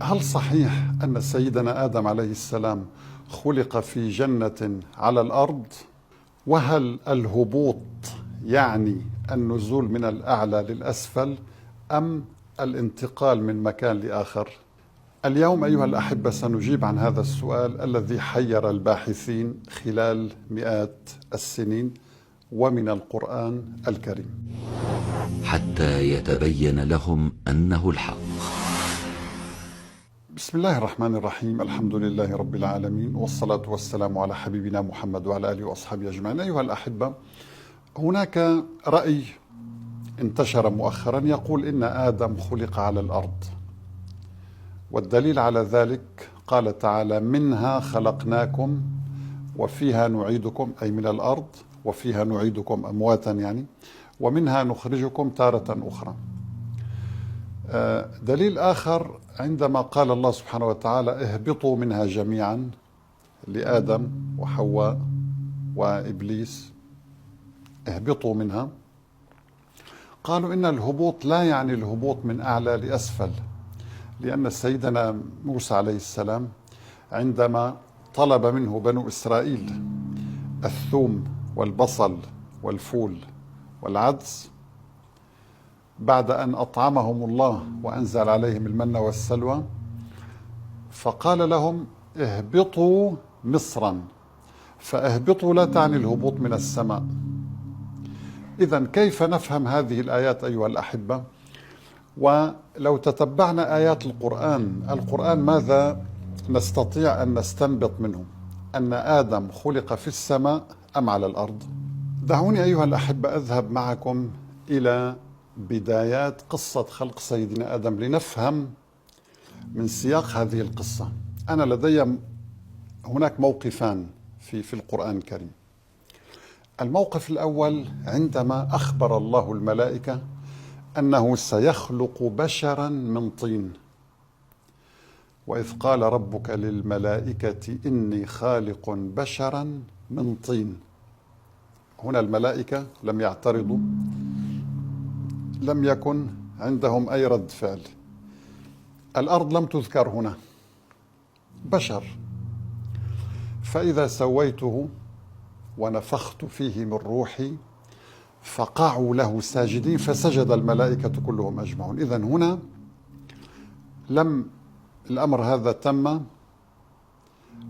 هل صحيح أن سيدنا آدم عليه السلام خلق في جنة على الأرض؟ وهل الهبوط يعني النزول من الأعلى للأسفل أم الانتقال من مكان لآخر؟ اليوم أيها الأحبة سنجيب عن هذا السؤال الذي حير الباحثين خلال مئات السنين ومن القرآن الكريم، حتى يتبين لهم أنه الحق. بسم الله الرحمن الرحيم. الحمد لله رب العالمين، والصلاة والسلام على حبيبنا محمد وعلى آله وأصحابه أجمعين. أيها الأحبة، هناك رأي انتشر مؤخرا يقول إن آدم خلق على الأرض، والدليل على ذلك قال تعالى: منها خلقناكم وفيها نعيدكم، أي من الأرض، وفيها نعيدكم أمواتا يعني، ومنها نخرجكم تارة أخرى. دليل آخر عندما قال الله سبحانه وتعالى: اهبطوا منها جميعا لآدم وحواء وإبليس، اهبطوا منها. قالوا إن الهبوط لا يعني الهبوط من أعلى لأسفل، لأن سيدنا موسى عليه السلام عندما طلب منه بنو إسرائيل الثوم والبصل والفول والعدس بعد أن أطعمهم الله وأنزل عليهم المن والسلوى، فقال لهم: اهبطوا مصرا. فاهبطوا لا تعني الهبوط من السماء. إذن كيف نفهم هذه الآيات أيها الأحبة؟ ولو تتبعنا آيات القرآن ماذا نستطيع أن نستنبط منه؟ أن آدم خلق في السماء أم على الأرض؟ دعوني أيها الأحبة أذهب معكم إلى بدايات قصة خلق سيدنا آدم لنفهم من سياق هذه القصة. أنا لدي هناك موقفان في القرآن الكريم. الموقف الأول عندما أخبر الله الملائكة أنه سيخلق بشرا من طين، وإذ قال ربك للملائكة إني خالق بشرا من طين. هنا الملائكة لم يعترضوا، لم يكن عندهم أي رد فعل. الأرض لم تذكر هنا، بشر. فإذا سويته ونفخت فيه من روحي فقعوا له ساجدين، فسجد الملائكة كلهم أجمعون. إذن هنا الأمر هذا تم،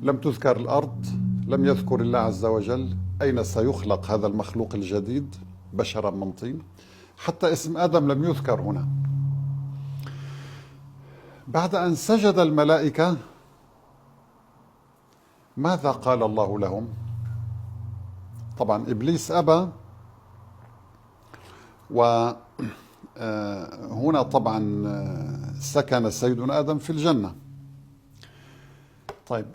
لم تذكر الأرض، لم يذكر الله عز وجل أين سيخلق هذا المخلوق الجديد بشرا من طين، حتى اسم آدم لم يذكر هنا. بعد أن سجد الملائكة ماذا قال الله لهم؟ طبعا إبليس أبى، وهنا طبعا سكن سيدنا آدم في الجنة. طيب،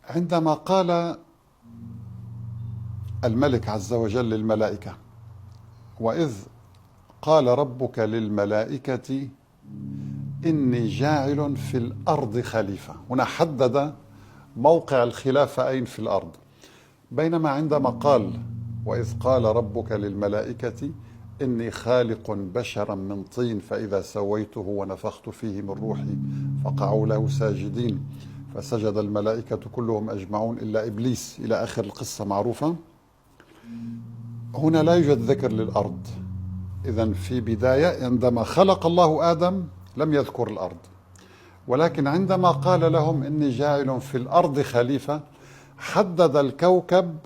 عندما قال الملك عز وجل للملائكة: وإذ قال ربك للملائكة إني جاعل في الأرض خليفة، هنا حدد موقع الخلافة أين في الأرض. بينما عندما قال: وإذ قال ربك للملائكة إني خالق بشرا من طين فإذا سويته ونفخت فيه من روحي فقعوا له ساجدين فسجد الملائكة كلهم أجمعون إلا إبليس، إلى آخر القصة معروفة. هنا لا يوجد ذكر للأرض. إذن في بداية عندما خلق الله آدم لم يذكر الأرض، ولكن عندما قال لهم إني جاعل في الأرض خليفة حدد الكوكب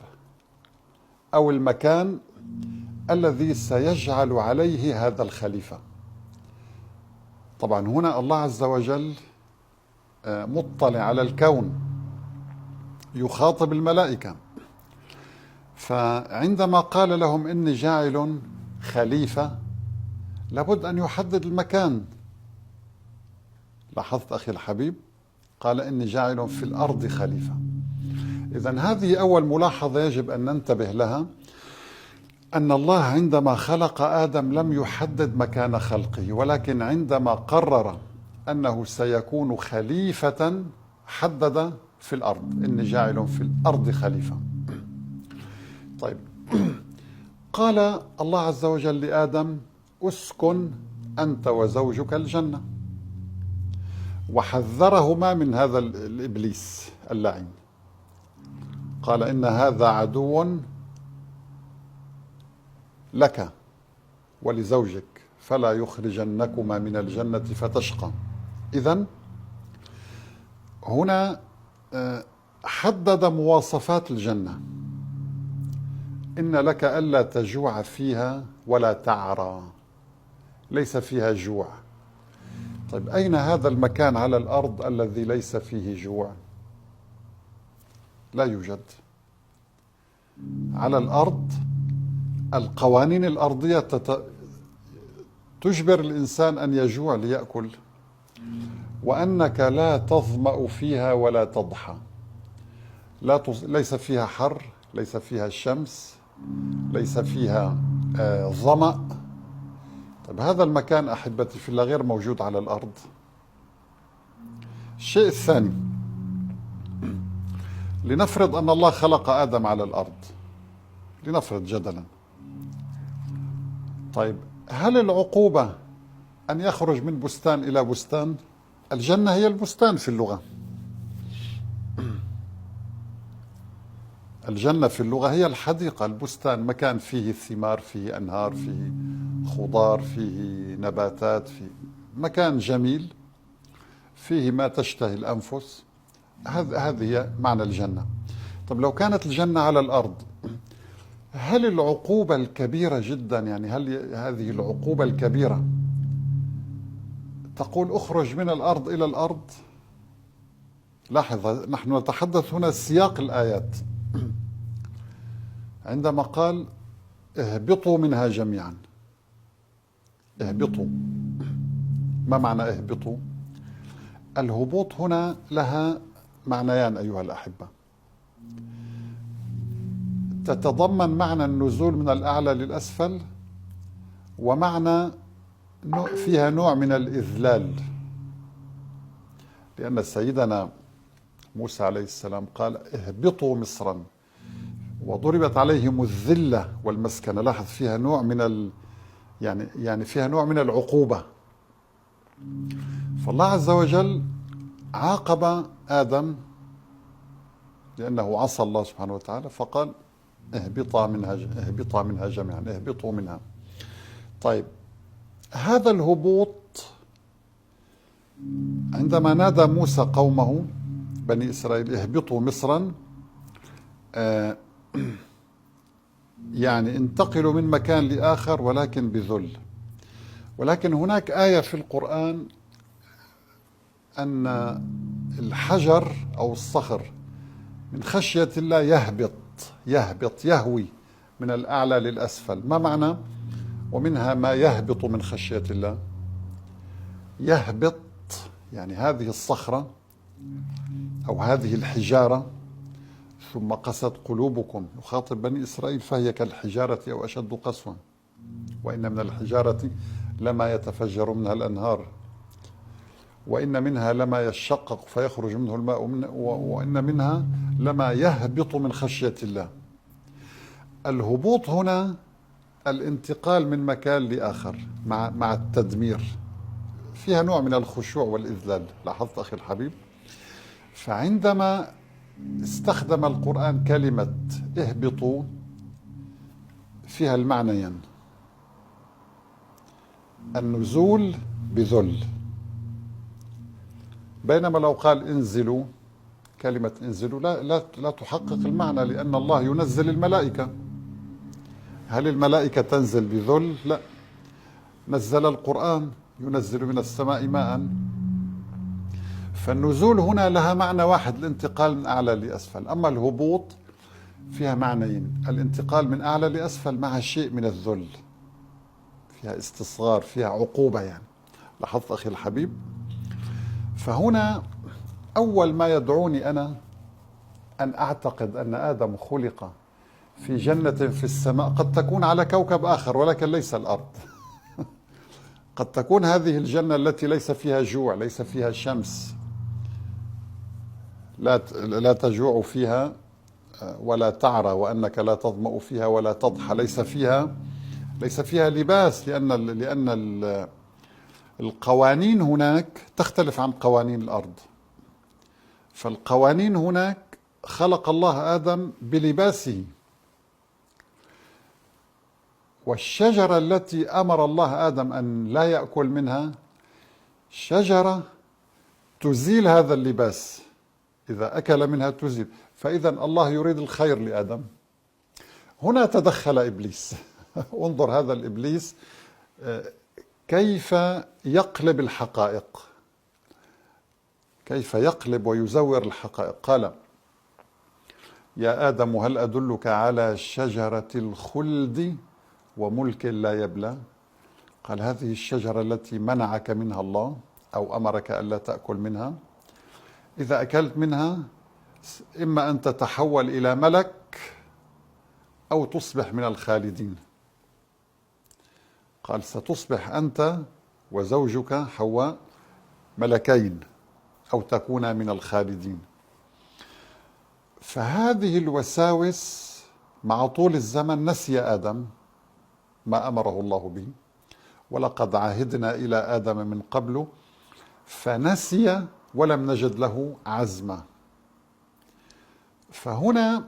أو المكان الذي سيجعل عليه هذا الخليفة. طبعا هنا الله عز وجل مطلع على الكون، يخاطب الملائكة، فعندما قال لهم إني جاعل خليفة لابد أن يحدد المكان. لاحظت أخي الحبيب؟ قال إني جاعل في الأرض خليفة. إذن هذه أول ملاحظة يجب أن ننتبه لها، أن الله عندما خلق آدم لم يحدد مكان خلقه، ولكن عندما قرر أنه سيكون خليفة حدد في الأرض: إني جاعل في الأرض خليفة. طيب، قال الله عز وجل لآدم: اسكن أنت وزوجك الجنة. وحذرهما من هذا الإبليس اللعين، قال إن هذا عدو لك ولزوجك فلا يخرجنكما من الجنة فتشقى. إذن هنا حدد مواصفات الجنة: إن لك ألا تجوع فيها ولا تعرى، ليس فيها جوع. طيب أين هذا المكان على الأرض الذي ليس فيه جوع؟ لا يوجد. على الأرض القوانين الأرضية تجبر الإنسان أن يجوع ليأكل، وأنك لا تظمأ فيها ولا تضحى، ليس فيها حر، ليس فيها الشمس، ليس فيها ظمأ. طيب هذا المكان أحبتي في الله غير موجود على الأرض. الشيء الثاني، لنفرض أن الله خلق آدم على الأرض، لنفرض جدلا. طيب هل العقوبة أن يخرج من بستان إلى بستان؟ الجنة هي البستان في اللغة. الجنة في اللغة هي الحديقة، البستان، مكان فيه الثمار، فيه أنهار، فيه خضار، فيه نباتات، فيه مكان جميل فيه ما تشتهي الأنفس. هذه هي معنى الجنة. طب لو كانت الجنة على الأرض، هل العقوبة الكبيرة جدا، يعني هل هذه العقوبة الكبيرة تقول اخرج من الأرض إلى الأرض؟ لاحظ، نحن نتحدث هنا سياق الآيات. عندما قال اهبطوا منها جميعا، اهبطوا، ما معنى اهبطوا؟ الهبوط هنا لها معنيان أيها الأحبة. تتضمن معنى النزول من الأعلى للأسفل، ومعنى فيها نوع من الإذلال، لأن سيدنا موسى عليه السلام قال اهبطوا مصرا، وضربت عليهم الذلة والمسكنة. لاحظ فيها نوع من يعني فيها نوع من العقوبة. فالله عز وجل عاقب آدم لأنه عصى الله سبحانه وتعالى، فقال اهبطا منها جميعا، اهبطوا منها. طيب هذا الهبوط عندما نادى موسى قومه بني إسرائيل اهبطوا مصرا، يعني انتقلوا من مكان لآخر ولكن بذل. ولكن هناك آية في القرآن أن الحجر أو الصخر من خشية الله يهبط يهوي من الأعلى للأسفل. ما معنى ومنها ما يهبط من خشية الله؟ يهبط يعني هذه الصخرة أو هذه الحجارة ثم قست قلوبكم، يخاطب بني إسرائيل، فهي كالحجارة أو أشد قسوة، وإن من الحجارة لما يتفجر منها الأنهار، وإن منها لما يشقق فيخرج منه الماء، وإن منها لما يهبط من خشية الله. الهبوط هنا الانتقال من مكان لآخر مع التدمير، فيها نوع من الخشوع والإذلال. لاحظت أخي الحبيب؟ فعندما استخدم القرآن كلمة اهبطوا فيها المعنيين: النزول بذل، بينما لو قال انزلوا، كلمة انزلوا لا تحقق المعنى، لأن الله ينزل الملائكة. هل الملائكة تنزل بذل؟ لا، نزل القرآن ينزل من السماء ماء. فالنزول هنا لها معنى واحد، الانتقال من أعلى لأسفل. أما الهبوط فيها معنيين: الانتقال من أعلى لأسفل مع شيء من الذل، فيها استصغار، فيها عقوبة يعني. لاحظت أخي الحبيب؟ فهنا أول ما يدعوني أنا أن أعتقد أن آدم خلق في جنة في السماء، قد تكون على كوكب آخر ولكن ليس الأرض. قد تكون هذه الجنة التي ليس فيها جوع، ليس فيها شمس، لا تجوع فيها ولا تعرى، وأنك لا تظمأ فيها ولا تضحى، ليس فيها لباس، لأن القوانين هناك تختلف عن قوانين الأرض. فالقوانين هناك خلق الله آدم بلباسه، والشجرة التي أمر الله آدم أن لا يأكل منها شجرة تزيل هذا اللباس، إذا أكل منها تزيل. فإذا الله يريد الخير لآدم. هنا تدخل إبليس. انظر هذا الإبليس كيف يقلب الحقائق، كيف يقلب ويزور الحقائق. قال: يا آدم هل أدلك على شجرة الخلد وملك لا يبلى؟ قال: هذه الشجرة التي منعك منها الله أو أمرك ألا تأكل منها، إذا أكلت منها إما أن تتحول إلى ملك أو تصبح من الخالدين. قال: ستصبح أنت وزوجك حواء ملكين أو تكونا من الخالدين. فهذه الوساوس مع طول الزمن نسي آدم ما أمره الله به، ولقد عهدنا إلى آدم من قبل فنسي ولم نجد له عزما. فهنا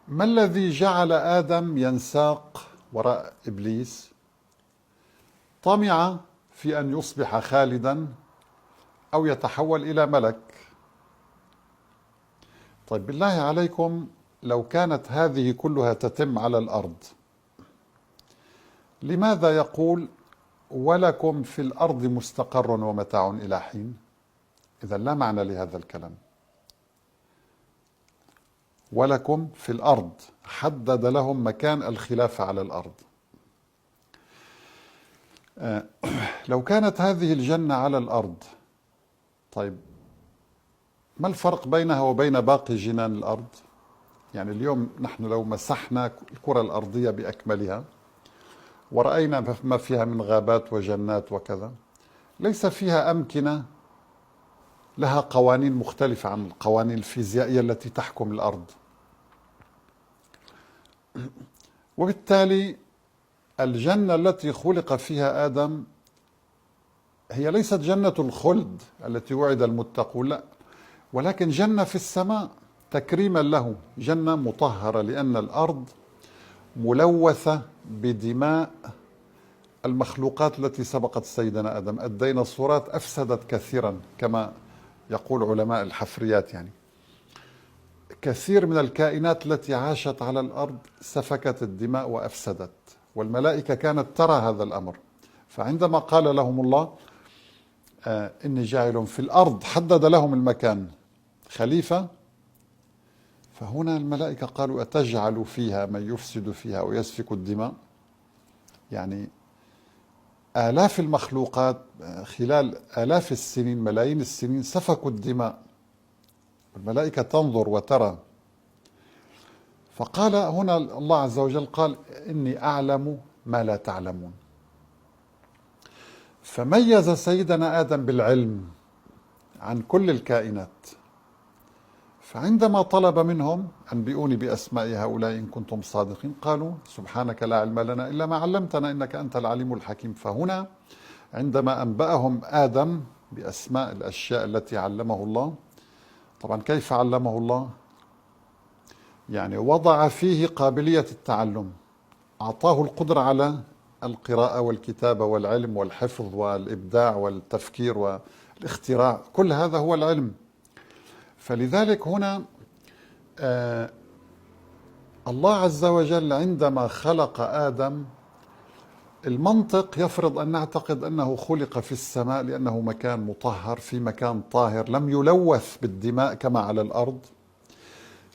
ما الذي جعل آدم ينساق وراء إبليس؟ طمع في أن يصبح خالدا أو يتحول إلى ملك. طيب بالله عليكم، لو كانت هذه كلها تتم على الأرض، لماذا يقول: ولكم في الأرض مستقر ومتاع إلى حين؟ إذا لا معنى لهذا الكلام. ولكم في الأرض، حدد لهم مكان الخلافة على الأرض. لو كانت هذه الجنة على الأرض، طيب ما الفرق بينها وبين باقي جنان الأرض؟ يعني اليوم نحن لو مسحنا الكرة الأرضية بأكملها ورأينا ما فيها من غابات وجنات وكذا، ليس فيها أمكنة لها قوانين مختلفة عن القوانين الفيزيائية التي تحكم الأرض. وبالتالي الجنة التي خلق فيها آدم هي ليست جنة الخلد التي وعد المتقون، لا، ولكن جنة في السماء تكريما له، جنة مطهرة، لأن الأرض ملوثة بدماء المخلوقات التي سبقت سيدنا آدم. الديناصورات أفسدت كثيرا كما يقول علماء الحفريات، يعني كثير من الكائنات التي عاشت على الأرض سفكت الدماء وأفسدت، والملائكة كانت ترى هذا الأمر. فعندما قال لهم الله: إني جاعل في الأرض، حدد لهم المكان خليفة، فهنا الملائكة قالوا: أتجعل فيها من يفسد فيها ويسفك الدماء؟ يعني آلاف المخلوقات خلال آلاف السنين، ملايين السنين، سفكوا الدماء، الملائكة تنظر وترى. فقال هنا الله عز وجل قال: إني أعلم ما لا تعلمون. فميز سيدنا آدم بالعلم عن كل الكائنات. فعندما طلب منهم: أنبئوني بأسماء هؤلاء إن كنتم صادقين، قالوا: سبحانك لا علم لنا إلا ما علمتنا إنك أنت العليم الحكيم. فهنا عندما أنبأهم آدم بأسماء الأشياء التي علمه الله، طبعا كيف علمه الله؟ يعني وضع فيه قابلية التعلم، أعطاه القدرة على القراءة والكتابة والعلم والحفظ والإبداع والتفكير والاختراع، كل هذا هو العلم. فلذلك هنا الله عز وجل عندما خلق آدم، المنطق يفرض أن نعتقد أنه خلق في السماء لأنه مكان مطهر، في مكان طاهر لم يلوث بالدماء كما على الأرض،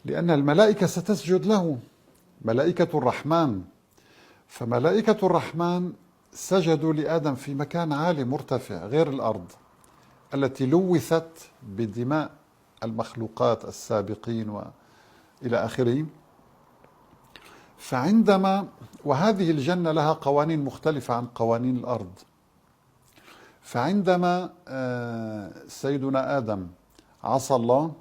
لأن الملائكة ستسجد له، ملائكة الرحمن. فملائكة الرحمن سجدوا لآدم في مكان عالي مرتفع غير الأرض التي لوثت بدماء المخلوقات السابقين وإلى آخره. فعندما، وهذه الجنة لها قوانين مختلفة عن قوانين الأرض، فعندما سيدنا آدم عصى الله،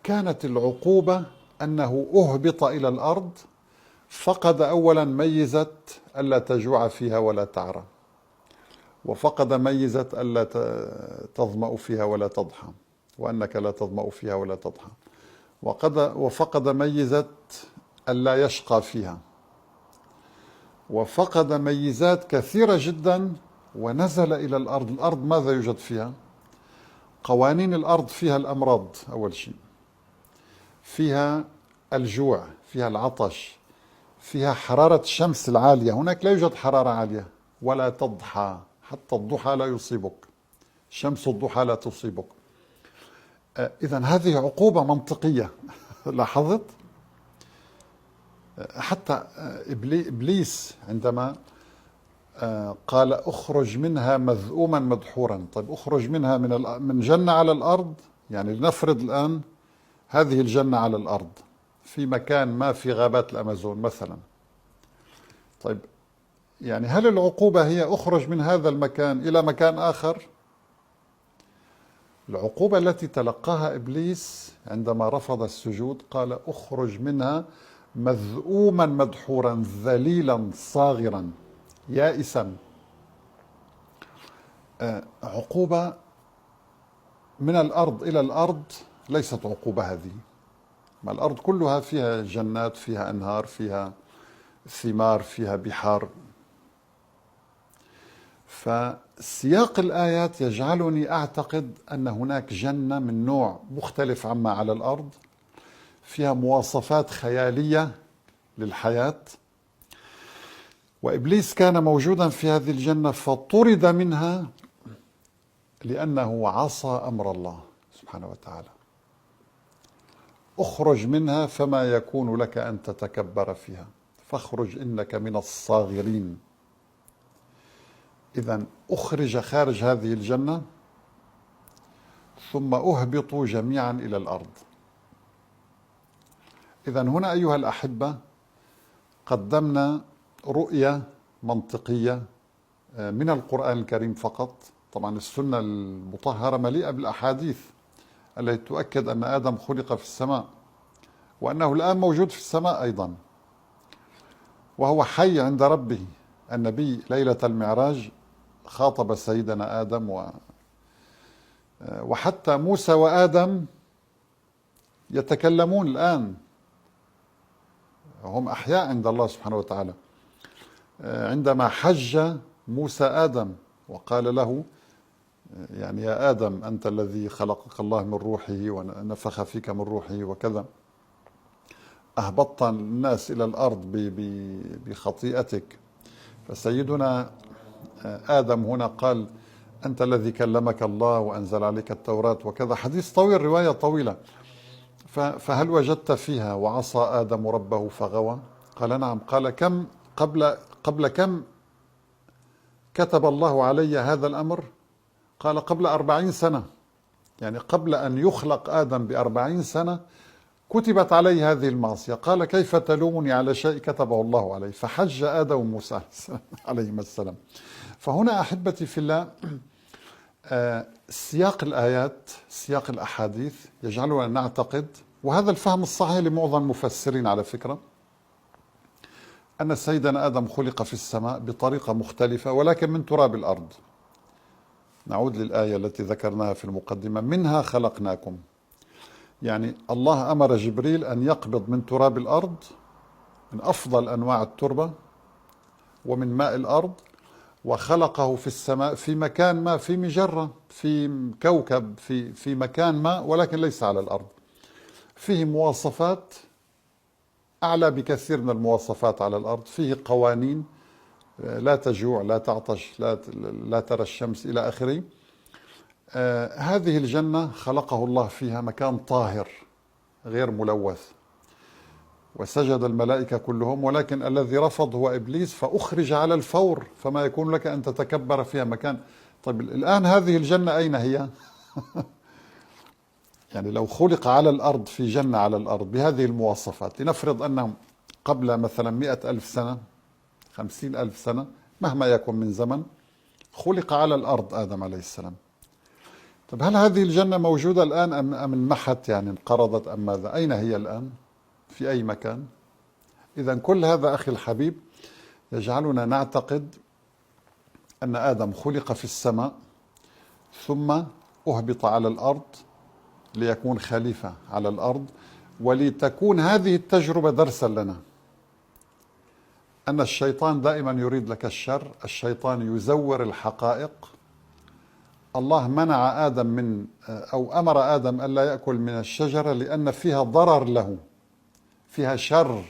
كانت العقوبة أنه أهبط إلى الأرض فقد أولا ميزة ألا تجوع فيها ولا تعرى، وفقد ميزة ألا تظمأ فيها ولا تضحى، وأنك لا تظمأ فيها ولا تضحى، وفقد ميزة ألا يشقى فيها، وفقد ميزات كثيرة جدا. ونزل إلى الأرض. الأرض ماذا يوجد فيها؟ قوانين الأرض فيها الأمراض أول شيء، فيها الجوع، فيها العطش، فيها حرارة الشمس العالية. هناك لا يوجد حرارة عالية، ولا تضحى، حتى الضحى لا يصيبك، شمس الضحى لا تصيبك. إذن هذه عقوبة منطقية. لاحظت؟ حتى إبليس عندما قال اخرج منها مذءوما مدحورا. طيب اخرج منها من جنة على الأرض، يعني لنفرض الآن هذه الجنة على الأرض في مكان ما في غابات الأمازون مثلا. طيب يعني هل العقوبة هي اخرج من هذا المكان إلى مكان آخر؟ العقوبة التي تلقاها إبليس عندما رفض السجود قال اخرج منها مذءوما مدحورا ذليلا صاغرا يائسا. عقوبة من الأرض إلى الأرض ليست عقوبة هذه. ما الأرض كلها فيها جنات، فيها أنهار، فيها ثمار، فيها بحار. فسياق الآيات يجعلني أعتقد أن هناك جنة من نوع مختلف عما على الأرض، فيها مواصفات خيالية للحياة. وإبليس كان موجودا في هذه الجنة فطرد منها لأنه عصى أمر الله سبحانه وتعالى. اخرج منها فما يكون لك أن تتكبر فيها، فاخرج إنك من الصاغرين. إذن أخرج خارج هذه الجنة ثم أهبطوا جميعا إلى الأرض. إذن هنا أيها الأحبة قدمنا رؤية منطقية من القرآن الكريم فقط. طبعا السنة المطهرة مليئة بالأحاديث التي تؤكد أن آدم خلق في السماء، وأنه الآن موجود في السماء أيضا، وهو حي عند ربه. النبي ليلة المعراج خاطب سيدنا آدم وحتى موسى وآدم يتكلمون الآن، هم أحياء عند الله سبحانه وتعالى. عندما حج موسى آدم وقال له يعني يا آدم أنت الذي خلقك الله من روحه ونفخ فيك من روحه وكذا، أهبطت الناس إلى الأرض بخطيئتك. فسيدنا آدم هنا قال أنت الذي كلمك الله وأنزل عليك التوراة وكذا، حديث طويل، رواية طويلة. فهل وجدت فيها وعصى آدم ربه فغوى؟ قال نعم. قال كم قبل كم كتب الله علي هذا الأمر؟ قال قبل 40 سنة، يعني قبل أن يخلق آدم ب40 سنة كتبت عليه هذه المعصية. قال كيف تلومني على شيء كتبه الله علي؟ فحج آدم وموسى عليهما السلام. فهنا أحبتي في الله سياق الآيات، سياق الأحاديث يجعلنا نعتقد، وهذا الفهم الصحيح لمعظم المفسرين على فكرة، أن سيدنا آدم خلق في السماء بطريقة مختلفة ولكن من تراب الأرض. نعود للآية التي ذكرناها في المقدمة: منها خلقناكم. يعني الله أمر جبريل أن يقبض من تراب الأرض، من أفضل أنواع التربة ومن ماء الأرض، وخلقه في السماء في مكان ما، في مجرة، في كوكب، في مكان ما، ولكن ليس على الأرض. فيه مواصفات أعلى بكثير من المواصفات على الأرض. فيه قوانين، لا تجوع، لا تعطش، لا ترى الشمس، إلى آخره. هذه الجنة خلقه الله فيها مكان طاهر غير ملوث، وسجد الملائكة كلهم، ولكن الذي رفض هو إبليس، فأخرج على الفور، فما يكون لك أن تتكبر فيها مكان. طيب الآن هذه الجنة أين هي؟ يعني لو خلق على الأرض في جنة على الأرض بهذه المواصفات، لنفرض أنهم قبل مثلا 100,000 سنة، 50,000 سنة، مهما يكن من زمن، خلق على الأرض آدم عليه السلام. طيب هل هذه الجنة موجودة الآن أم انمحت، يعني انقرضت أم ماذا؟ أين هي الآن؟ في أي مكان؟ إذا كل هذا أخي الحبيب يجعلنا نعتقد أن آدم خلق في السماء ثم أهبط على الأرض ليكون خليفة على الأرض، ولتكون هذه التجربة درسا لنا أن الشيطان دائما يريد لك الشر، الشيطان يزور الحقائق. الله منع آدم من أو أمر آدم ألا يأكل من الشجرة لأن فيها ضرر له، فيها شر،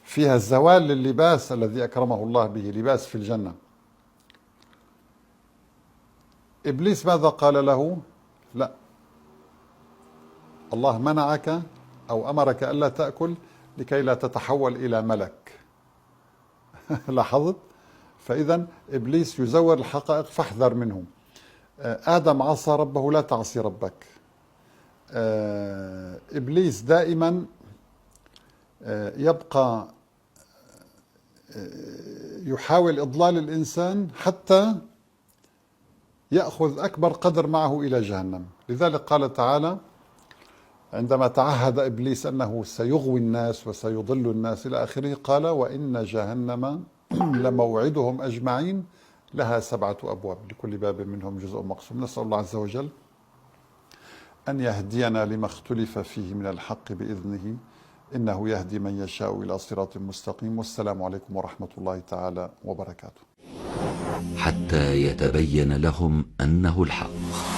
فيها زوال لللباس الذي أكرمه الله به، لباس في الجنة. إبليس ماذا قال له؟ لا، الله منعك أو أمرك ألا تأكل لكي لا تتحول إلى ملك. لاحظت؟ فإذا إبليس يزور الحقائق فاحذر منه. آدم عصى ربه، لا تعصي ربك. إبليس دائما يبقى يحاول إضلال الإنسان حتى يأخذ أكبر قدر معه إلى جهنم. لذلك قال تعالى عندما تعهد إبليس أنه سيغوي الناس وسيضل الناس إلى آخره، قال وإن جهنم لموعدهم أجمعين لها 7 أبواب لكل باب منهم جزء مقسوم. نسأل الله عز وجل أن يهدينا لما اختلف فيه من الحق بإذنه، إنه يهدي من يشاء إلى صراط مستقيم. والسلام عليكم ورحمة الله تعالى وبركاته. حتى يتبين لهم أنه الحق.